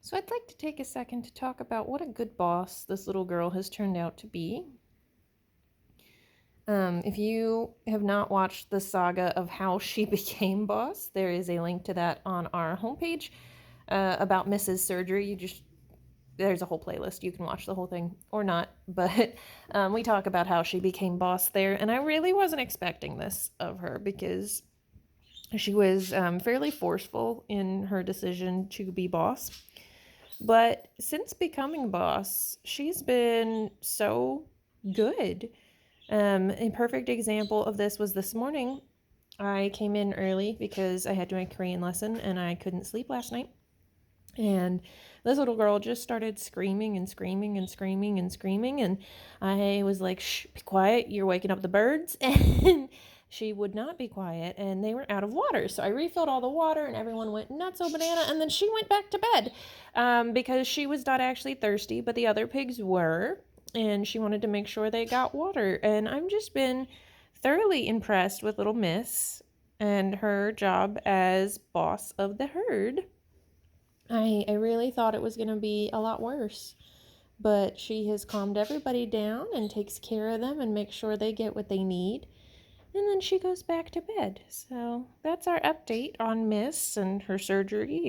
So I'd like to take a second to talk about what a good boss this little girl has turned out to be. If you have not watched the saga of how she became boss, there is a link to that on our homepage about Mrs. Surgery. There's a whole playlist. You can watch the whole thing or not, but we talk about how she became boss there. And I really wasn't expecting this of her because she was fairly forceful in her decision to be boss. But since becoming boss, she's been so good. A perfect example of this was this morning. I came in early because I had to make a Korean lesson and I couldn't sleep last night. And this little girl just started screaming and screaming and screaming and screaming. And I was like, shh, be quiet. You're waking up the birds. And she would not be quiet. And they were out of water. So I refilled all the water and everyone went nuts, oh banana. And then she went back to bed because she was not actually thirsty, but the other pigs were. And she wanted to make sure they got water. And I've just been thoroughly impressed with little Miss and her job as boss of the herd. I really thought it was going to be a lot worse, but she has calmed everybody down and takes care of them and makes sure they get what they need. And then she goes back to bed. So that's our update on Miss and her surgery.